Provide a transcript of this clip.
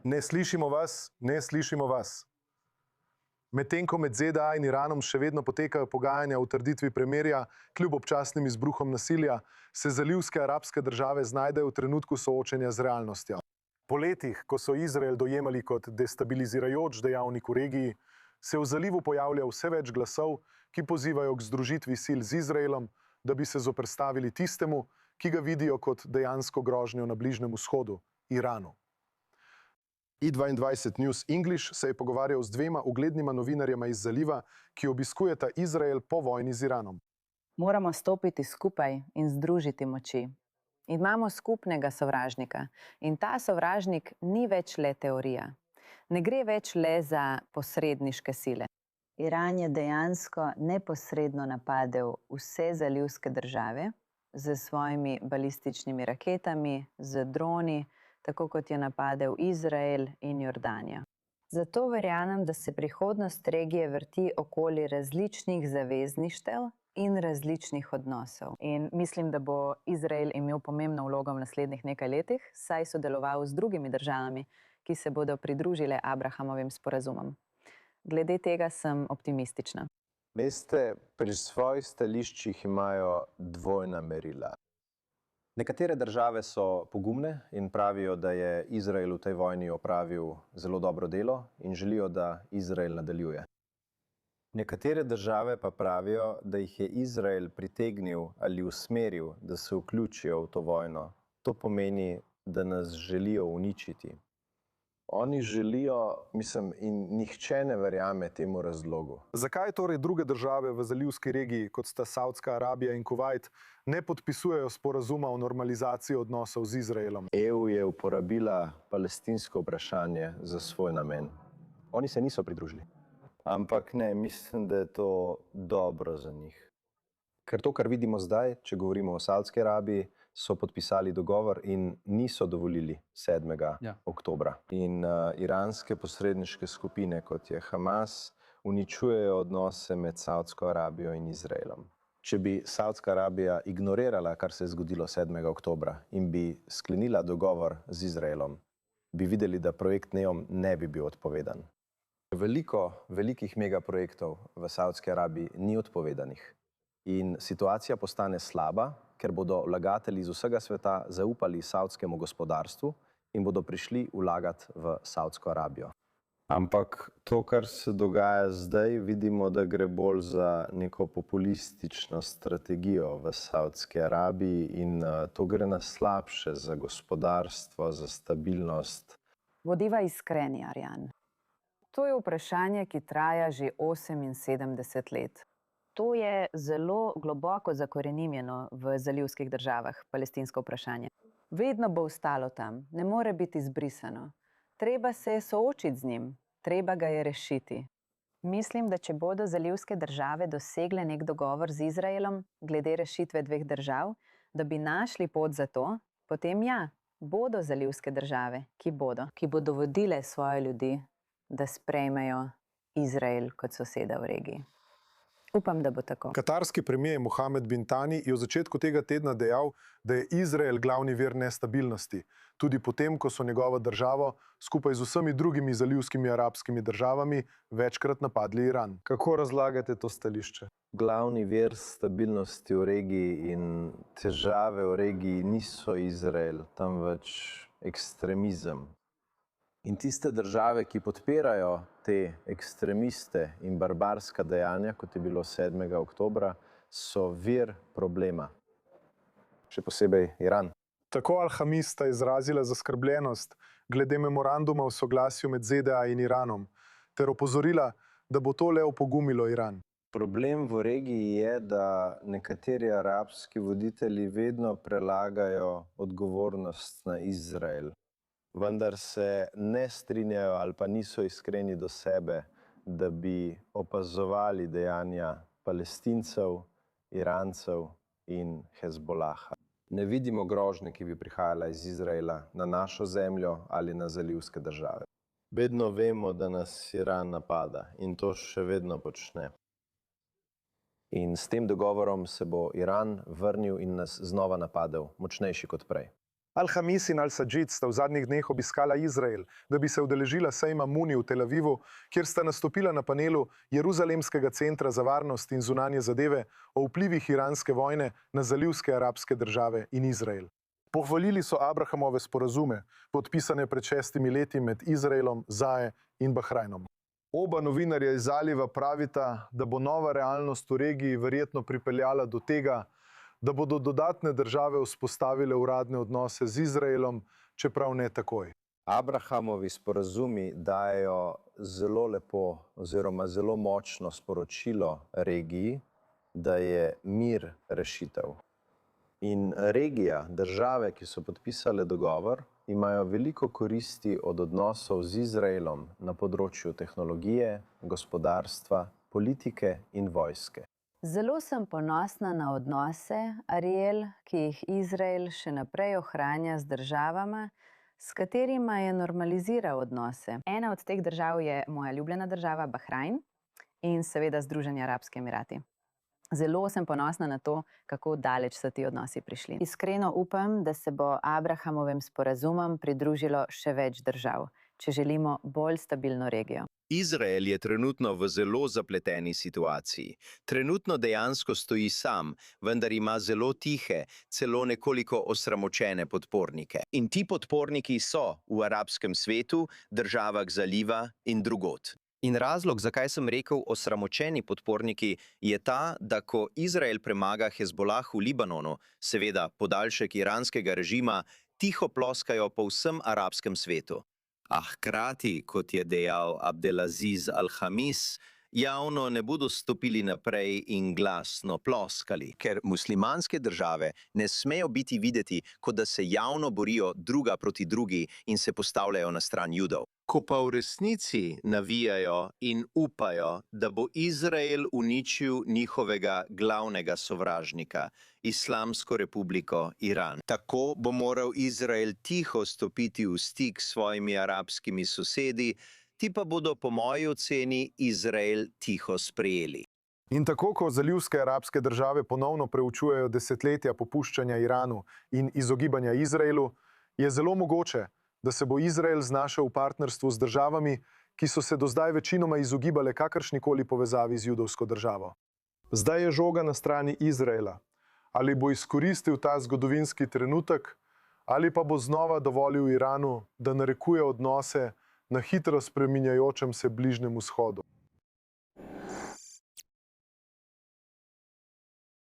Ne slišimo vas, ne slišimo vas. Medtem ko med ZDA in Iranom še vedno potekajo pogajanja o utrditvi premirja, kljub občasnim izbruhom nasilja, se zalivske arabske države znajdejo v trenutku soočenja z realnostjo. Po letih, ko so Izrael dojemali kot destabilizirajoč dejavnik v regiji, se v zalivu pojavlja vse več glasov, ki pozivajo k združitvi sil z Izraelom, da bi se zoperstavili tistemu, ki ga vidijo kot dejansko grožnjo na Bližnjem vzhodu, Iranu. I22 News English se je pogovarjal z dvema uglednima novinarjema iz zaliva, ki obiskujeta Izrael po vojni z Iranom. Moramo stopiti skupaj in združiti moči. Imamo skupnega sovražnika in ta sovražnik ni več le teorija. Ne gre več le za posredniške sile. Iran je dejansko neposredno napadel vse zalivske države z svojimi balističnimi raketami, z droni, tako kot je napadel Izrael in Jordanijo. Zato verjamem, da se prihodnost regije vrti okoli različnih zavezništev in različnih odnosov. In mislim, da bo Izrael imel pomembno vlogo v naslednjih nekaj letih, saj sodeloval z drugimi državami, ki se bodo pridružile Abrahamovim sporazumom. Glede tega sem optimistična. Veste, pri svojih stališčih imajo dvojna merila. Nekatere države so pogumne in pravijo, da je Izrael v tej vojni opravil zelo dobro delo in želijo, da Izrael nadaljuje. Nekatere države pa pravijo, da jih je Izrael pritegnil ali usmeril, da se vključijo v to vojno. To pomeni, da nas želijo uničiti. Oni želijo, in nihče ne verjame temu razlogu. Zakaj torej druge države v zalivski regiji, kot sta Saudska Arabija in Kuvajt, ne podpisujejo sporazuma o normalizaciji odnosov z Izraelom? EU je uporabila palestinsko vprašanje za svoj namen. Oni se niso pridružili. Ampak ne, mislim, da je to dobro za njih. Ker to, kar vidimo zdaj, če govorimo o Saudski Arabiji, so podpisali dogovor in niso dovolili 7. oktobra. In iranske posredniške skupine, kot je Hamas, uničujejo odnose med Saudsko Arabijo in Izraelom. Če bi Saudska Arabija ignorirala, kar se je zgodilo 7. oktobra in bi sklenila dogovor z Izraelom, bi videli, da projekt Neom ne bi bil odpovedan. Veliko velikih megaprojektov v Saudski Arabiji ni odpovedanih. In situacija postane slaba, ker bodo vlagatelji iz vsega sveta zaupali saudskemu gospodarstvu in bodo prišli vlagati v Saudsko Arabijo. Ampak to, kar se dogaja zdaj, vidimo, da gre bolj za neko populistično strategijo v Saudski Arabiji in to gre na slabše za gospodarstvo, za stabilnost. Bodiva iskreni, Arjan. To je vprašanje, ki traja že 78 let. To je zelo globoko zakoreninjeno v zalivskih državah, palestinsko vprašanje. Vedno bo ostalo tam, ne more biti izbrisano. Treba se soočiti z njim, treba ga je rešiti. Mislim, da če bodo zalivske države dosegle nek dogovor z Izraelom glede rešitve dveh držav, da bi našli pot za to, potem ja, bodo zalivske države, ki bodo vodile svoje ljudi, da sprejmejo Izrael kot soseda v regiji. Upam, da bo tako. Katarski premier Mohamed bin Tani je v začetku tega tedna dejal, da je Izrael glavni vir nestabilnosti, tudi potem, ko so njegovo državo skupaj z vsemi drugimi zalivskimi arabskimi državami večkrat napadli Iran. Kako razlagate to stališče? Glavni vir stabilnosti v regiji in težave v regiji niso Izrael, temveč ekstremizem. In tiste države, ki podpirajo te ekstremiste in barbarska dejanja, kot je bilo 7. oktobra, so vir problema. Še posebej Iran. Tako Al-Hamis sta izrazila zaskrbljenost glede memoranduma o soglasju med ZDA in Iranom, ter opozorila, da bo to le opogumilo Iran. Problem v regiji je, da nekateri arabski voditelji vedno prelagajo odgovornost na Izrael. Vendar se ne strinjajo ali pa niso iskreni do sebe, da bi opazovali dejanja Palestincev, Irancev in Hezbolaha. Ne vidimo grožnje, ki bi prihajala iz Izraela na našo zemljo ali na zalivske države. Vedno vemo, da nas Iran napada in to še vedno počne. In s tem dogovorom se bo Iran vrnil in nas znova napadel, močnejši kot prej. Al-Hamis in Al-Sajid sta v zadnjih dneh obiskala Izrael, da bi se udeležila sejma Muni v Tel Avivu, kjer sta nastopila na panelu Jeruzalemskega centra za varnost in zunanje zadeve o vplivih iranske vojne na zalivske arabske države in Izrael. Pohvalili so Abrahamove sporazume, podpisane pred 6 leti med Izraelom, ZAE in Bahrajnom. Oba novinarja iz Zaliva pravita, da bo nova realnost v regiji verjetno pripeljala do tega, da bodo dodatne države vzpostavile uradne odnose z Izraelom, čeprav ne takoj. Abrahamovi sporazumi dajo zelo lepo oziroma zelo močno sporočilo regiji, da je mir rešitev. In regija, države, ki so podpisale dogovor, imajo veliko koristi od odnosov z Izraelom na področju tehnologije, gospodarstva, politike in vojske. Zelo sem ponosna na odnose, Ariel, ki jih Izrael še naprej ohranja z državama, s katerima je normaliziral odnose. Ena od teh držav je moja ljubljena država Bahrajn in seveda Združeni arabski emirati. Zelo sem ponosna na to, kako daleč so ti odnosi prišli. Iskreno upam, da se bo Abrahamovim sporazumom pridružilo še več držav, če želimo bolj stabilno regijo. Izrael je trenutno v zelo zapleteni situaciji. Trenutno dejansko stoji sam, vendar ima zelo tihe, celo nekoliko osramočene podpornike. In ti podporniki so v arabskem svetu, državah zaliva in drugod. In razlog, zakaj sem rekel osramočeni podporniki, je ta, da ko Izrael premaga Hezbolah v Libanonu, seveda podaljšek iranskega režima, tiho ploskajo po vsem arabskem svetu. A hkrati, kot je dejal Abdelaziz Al-Hamis, javno ne bodo stopili naprej in glasno ploskali, ker muslimanske države ne smejo biti videti, kot da se javno borijo druga proti drugi in se postavljajo na stran Judov. Ko pa v resnici navijajo in upajo, da bo Izrael uničil njihovega glavnega sovražnika, Islamsko republiko Iran. Tako bo moral Izrael tiho stopiti v stik s svojimi arabskimi sosedi, ti pa bodo po moji oceni Izrael tiho sprejeli. In tako, ko zalivske arabske države ponovno preučujejo desetletja popuščanja Iranu in izogibanja Izraelu, je zelo mogoče, da se bo Izrael znašel v partnerstvu z državami, ki so se do zdaj večinoma izogibale kakršnikoli povezavi z judovsko državo. Zdaj je žoga na strani Izraela. Ali bo izkoristil ta zgodovinski trenutek, ali pa bo znova dovolil Iranu, da narekuje odnose na hitro spreminjajočem se Bližnjem vzhodu.